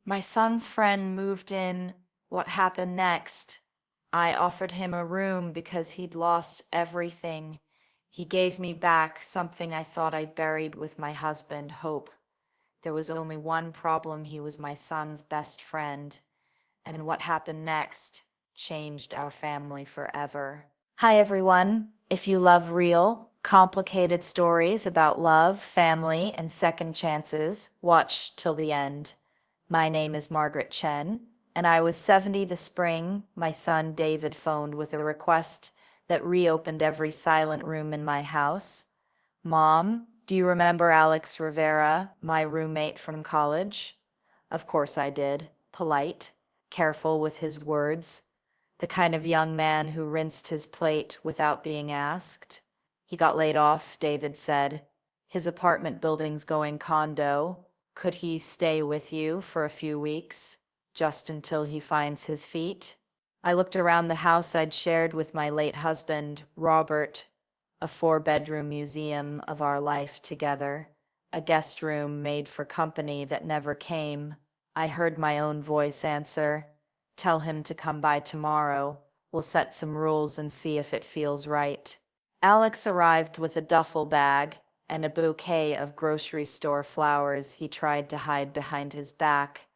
My son's friend moved in. What happened next? I offered him a room because he'd lost everything. He gave me back something I thought I'd buried with my husband, hope. There was only one problem: he was my son's best friend. And what happened next changed our family forever. Hi, everyone. If you love real, complicated stories about love, family, and second chances, watch till the end. My name is Margaret Chen, and I was 70 the spring my son David phoned with a request that reopened every silent room in my house. Mom, do you remember Alex Rivera, my roommate from college? Of course I did. Polite, careful with his words, the kind of young man who rinsed his plate without being asked. He got laid off, David said. His apartment building's going condo. Could he stay with you for a few weeks, just until he finds his feet? I looked around the house I'd shared with my late husband, Robert, a 4-bedroom museum of our life together, a guest room made for company that never came. I heard my own voice answer, "Tell him to come by tomorrow. We'll set some rules and see if it feels right." Alex arrived with a duffel bag and a bouquet of grocery store flowers he tried to hide behind his back,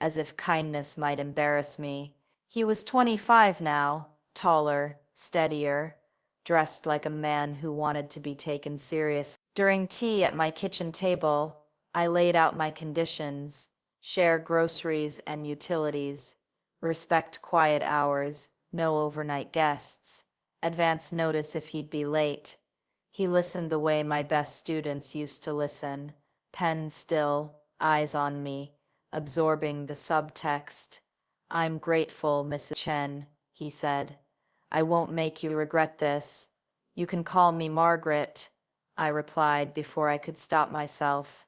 as if kindness might embarrass me. He was 25 now, taller, steadier, dressed like a man who wanted to be taken seriously. During tea at my kitchen table, I laid out my conditions: share groceries and utilities, respect quiet hours, no overnight guests, advance notice if he'd be late. He listened the way my best students used to listen, pen still, eyes on me, absorbing the subtext. "I'm grateful, Mrs. Chen," he said. "I won't make you regret this. You can call me Margaret," I replied before I could stop myself.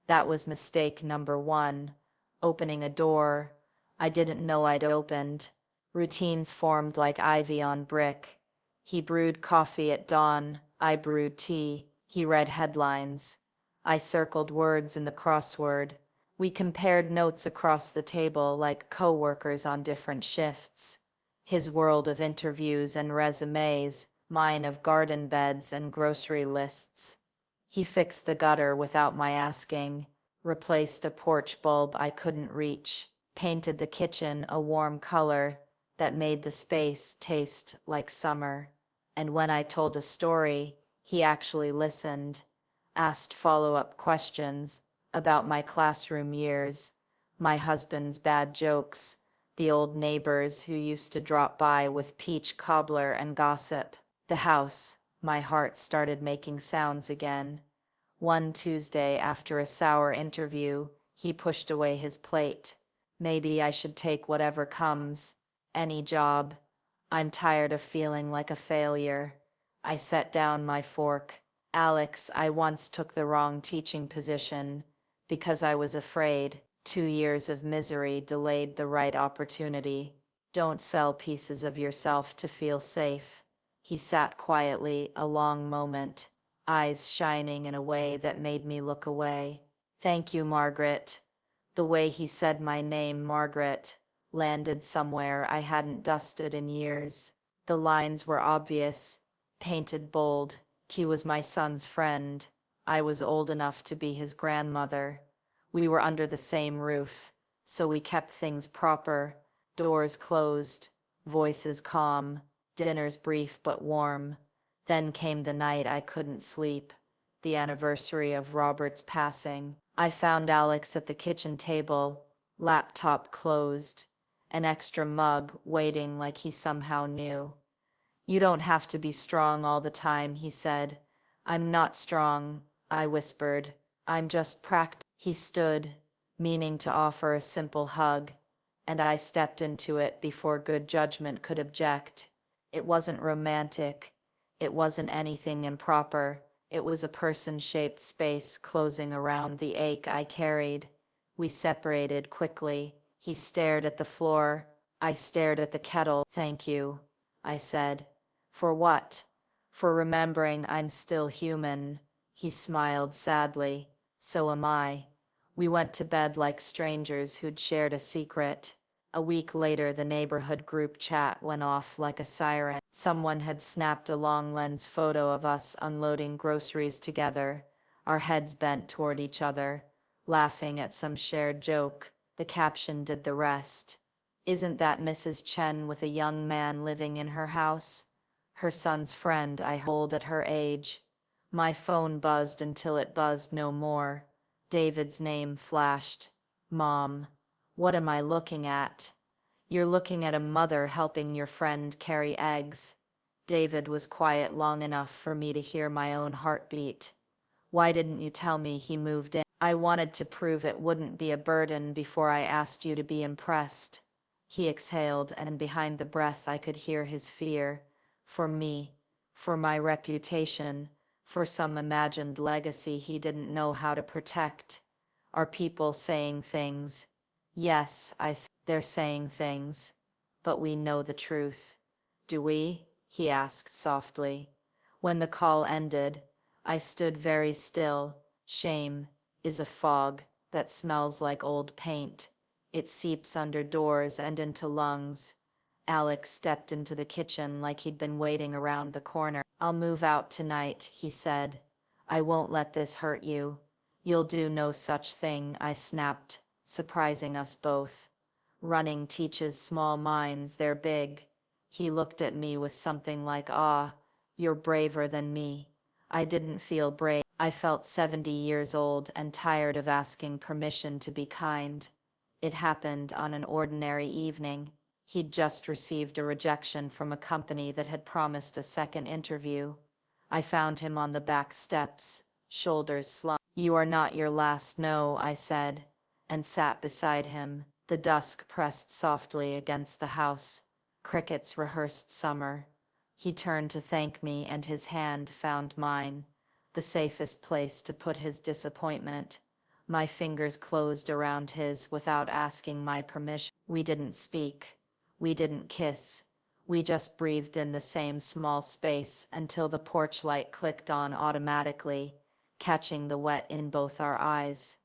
That was mistake number one, opening a door I didn't know I'd opened. Routines formed like ivy on brick. He brewed coffee at dawn, I brewed tea. He read headlines, I circled words in the crossword. We compared notes across the table like co-workers on different shifts. His world of interviews and resumes, mine of garden beds and grocery lists. He fixed the gutter without my asking, replaced a porch bulb I couldn't reach, painted the kitchen a warm color that made the space taste like summer. And when I told a story, he actually listened, asked follow-up questions about my classroom years, my husband's bad jokes, the old neighbors who used to drop by with peach cobbler and gossip. The house, my heart started making sounds again. One Tuesday, after a sour interview, he pushed away his plate. "Maybe I should take whatever comes. Any job. I'm tired of feeling like a failure." I set down my fork. "Alex, I once took the wrong teaching position because I was afraid. 2 years of misery delayed the right opportunity. Don't sell pieces of yourself to feel safe." He sat quietly a long moment, eyes shining in a way that made me look away. "Thank you, Margaret." The way he said my name, Margaret, landed somewhere I hadn't dusted in years. The lines were obvious, painted bold. He was my son's friend. I was old enough to be his grandmother. We were under the same roof, so we kept things proper. Doors closed, voices calm, dinners brief but warm. Then came the night I couldn't sleep, the anniversary of Robert's passing. I found Alex at the kitchen table, laptop closed, an extra mug waiting like he somehow knew. "You don't have to be strong all the time," he said. "I'm not strong," I whispered. "I'm just practicing." He stood, meaning to offer a simple hug, and I stepped into it before good judgment could object. It wasn't romantic. It wasn't anything improper. It was a person-shaped space closing around the ache I carried. We separated quickly. He stared at the floor. I stared at the kettle. "Thank you," I said. "For what?" "For remembering I'm still human." He smiled sadly. "So am I. We went to bed like strangers who'd shared a secret. A week later, the neighborhood group chat went off like a siren. Someone had snapped a long lens photo of us unloading groceries together, our heads bent toward each other, laughing at some shared joke. The caption did the rest. "Isn't that Mrs. Chen with a young man living in her house? Her son's friend, I hold at her age." My phone buzzed until it buzzed no more. David's name flashed. "Mom, what am I looking at?" "You're looking at a mother helping your friend carry eggs." David was quiet long enough for me to hear my own heartbeat. "Why didn't you tell me he moved in?" "I wanted to prove it wouldn't be a burden before I asked you to be impressed." He exhaled, and behind the breath I could hear his fear. For me, for my reputation, for some imagined legacy he didn't know how to protect. "Are people saying things?" "Yes," I said, "they're saying things. But we know the truth." "Do we?" he asked softly. When the call ended, I stood very still. Shame is a fog that smells like old paint. It seeps under doors and into lungs. Alex stepped into the kitchen like he'd been waiting around the corner. "I'll move out tonight," he said. "I won't let this hurt you." "You'll do no such thing," I snapped, surprising us both. Running teaches small minds they're big. He looked at me with something like awe. "You're braver than me." I didn't feel brave. I felt 70 years old and tired of asking permission to be kind. It happened on an ordinary evening. He'd just received a rejection from a company that had promised a second interview. I found him on the back steps, shoulders slumped. "You are not your last no," I said, and sat beside him. The dusk pressed softly against the house. Crickets rehearsed summer. He turned to thank me, and his hand found mine, the safest place to put his disappointment. My fingers closed around his without asking my permission. We didn't speak. We didn't kiss. We just breathed in the same small space until the porch light clicked on automatically, catching the wet in both our eyes.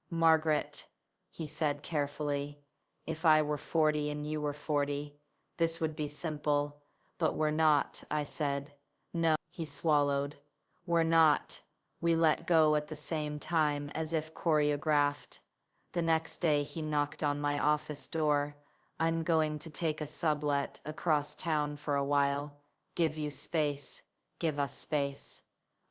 "Margaret," he said carefully, "if I were 40 and you were 40, this would be simple. But we're not," I said. "No," he swallowed. "We're not." We let go at the same time, as if choreographed. The next day he knocked on my office door. "I'm going to take a sublet across town for a while. Give you space. Give us space.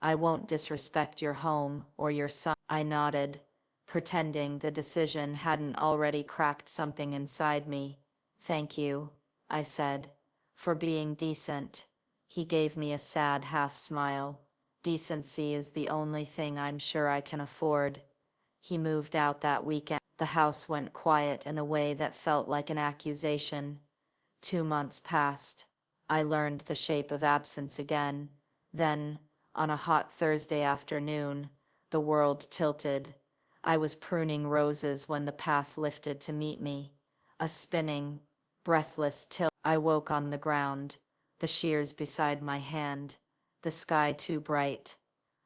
I won't disrespect your home or your son." I nodded, pretending the decision hadn't already cracked something inside me. "Thank you," I said, "for being decent." He gave me a sad half smile. "Decency is the only thing I'm sure I can afford." He moved out that weekend. The house went quiet in a way that felt like an accusation. 2 months passed. I learned the shape of absence again. Then, on a hot Thursday afternoon, the world tilted. I was pruning roses when the path lifted to meet me. A spinning, breathless tilt. I woke on the ground, the shears beside my hand, the sky too bright.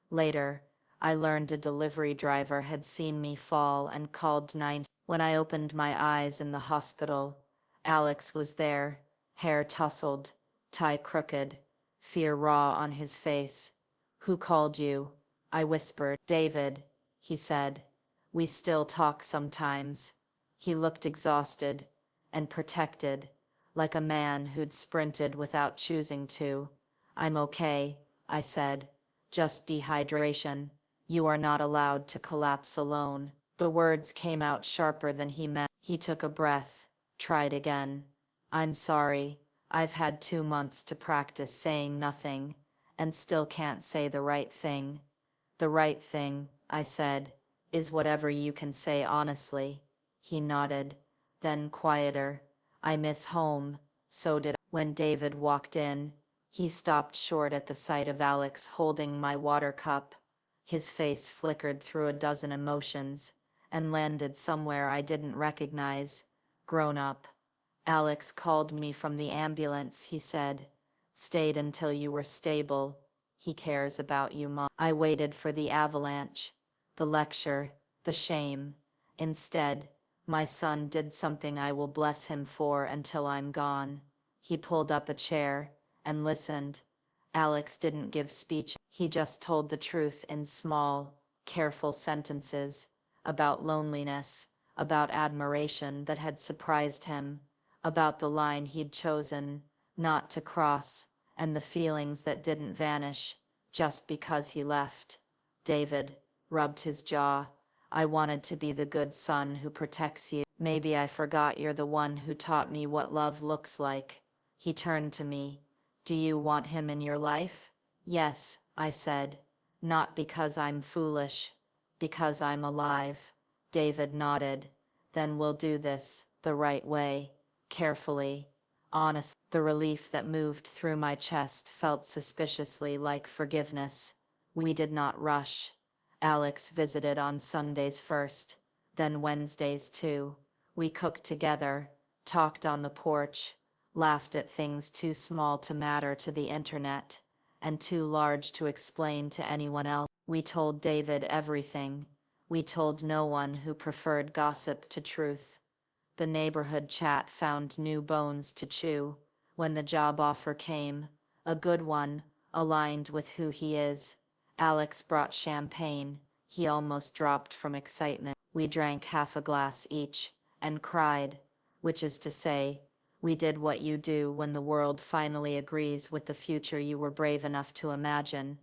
Later, I learned a delivery driver had seen me fall and called 9. When I opened my eyes in the hospital, Alex was there, hair tousled, tie crooked, fear raw on his face. "Who called you?" I whispered. "David," he said. "We still talk sometimes." He looked exhausted and protected, like a man who'd sprinted without choosing to. "I'm okay," I said. "Just dehydration. You are not allowed to collapse alone." The words came out sharper than he meant. He took a breath, tried again. "I'm sorry. I've had 2 months to practice saying nothing, and still can't say the right thing." "The right thing," I said, "is whatever you can say honestly." He nodded, then quieter. "I miss home." So did I. When David walked in, he stopped short at the sight of Alex holding my water cup. His face flickered through a dozen emotions and landed somewhere I didn't recognize. "Grown up." "Alex called me from the ambulance," he said. "Stayed until you were stable. He cares about you, Mom." I waited for the avalanche, the lecture, the shame. Instead, my son did something I will bless him for until I'm gone. He pulled up a chair and listened. Alex didn't give speech. He just told the truth in small, careful sentences about loneliness, about admiration that had surprised him, about the line he'd chosen not to cross, and the feelings that didn't vanish just because he left. David rubbed his jaw. I wanted to be the good son who protects you. Maybe I forgot you're the one who taught me what love looks like. He turned to me. Do you want him in your life? Yes, I said. Not because I'm foolish, because I'm alive. David nodded. Then we'll do this the right way, carefully, honest. The relief that moved through my chest felt suspiciously like forgiveness. We did not rush. Alex visited on Sundays first, then Wednesdays too. We cooked together, talked on the porch, laughed at things too small to matter to the internet, and too large to explain to anyone else. We told David everything. We told no one who preferred gossip to truth. The neighborhood chat found new bones to chew. When the job offer came, a good one, aligned with who he is, Alex brought champagne. He almost dropped from excitement. We drank half a glass each, and cried, which is to say, we did what you do when the world finally agrees with the future you were brave enough to imagine.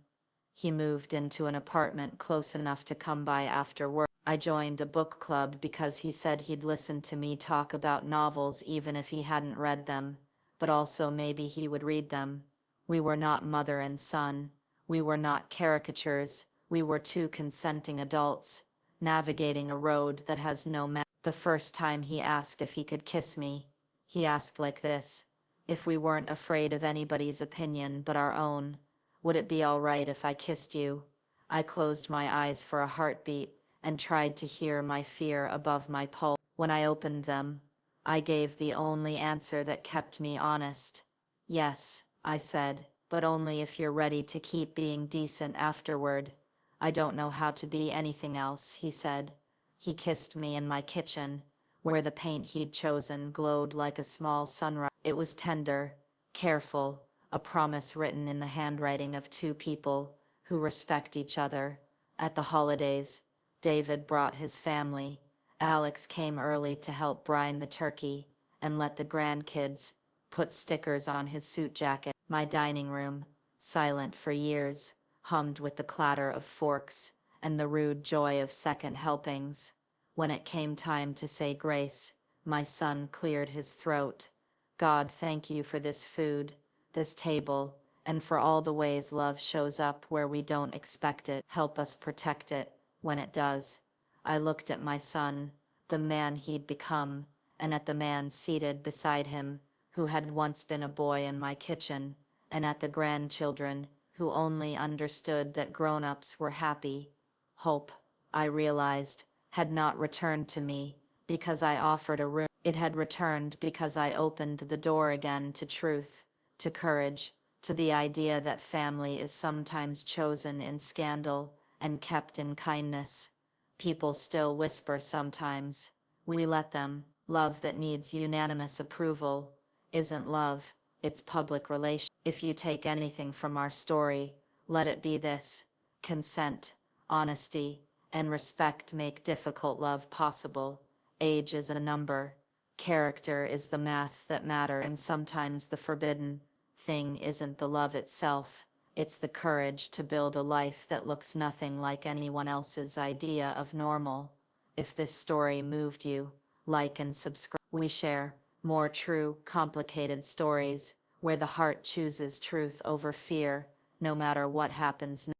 He moved into an apartment close enough to come by after work. I joined a book club because he said he'd listen to me talk about novels even if he hadn't read them, but also maybe he would read them. We were not mother and son. We were not caricatures. We were two consenting adults, navigating a road that has no map. The first time he asked if he could kiss me, he asked like this: if we weren't afraid of anybody's opinion but our own, would it be all right if I kissed you? I closed my eyes for a heartbeat and tried to hear my fear above my pulse. When I opened them, I gave the only answer that kept me honest. Yes, I said, but only if you're ready to keep being decent afterward. I don't know how to be anything else, he said. He kissed me in my kitchen, where the paint he'd chosen glowed like a small sunrise. It was tender, careful, a promise written in the handwriting of two people who respect each other. At the holidays, David brought his family. Alex came early to help brine the turkey and let the grandkids put stickers on his suit jacket. My dining room, silent for years, hummed with the clatter of forks and the rude joy of second helpings. When it came time to say grace, my son cleared his throat. God, thank you for this food, this table, and for all the ways love shows up where we don't expect it. Help us protect it when it does. I looked at my son, the man he'd become, and at the man seated beside him, who had once been a boy in my kitchen, and at the grandchildren, who only understood that grown-ups were happy. Hope, I realized, had not returned to me because I offered a room. It had returned because I opened the door again to truth, to courage, to the idea that family is sometimes chosen in scandal and kept in kindness. People still whisper sometimes. We let them. Love that needs unanimous approval isn't love, it's public relation. If you take anything from our story, let it be this: consent, honesty, and respect make difficult love possible. Age is a number. Character is the math that matter, and sometimes the forbidden thing isn't the love itself. It's the courage to build a life that looks nothing like anyone else's idea of normal. If this story moved you, like and subscribe. We share more true, complicated stories where the heart chooses truth over fear, no matter what happens next.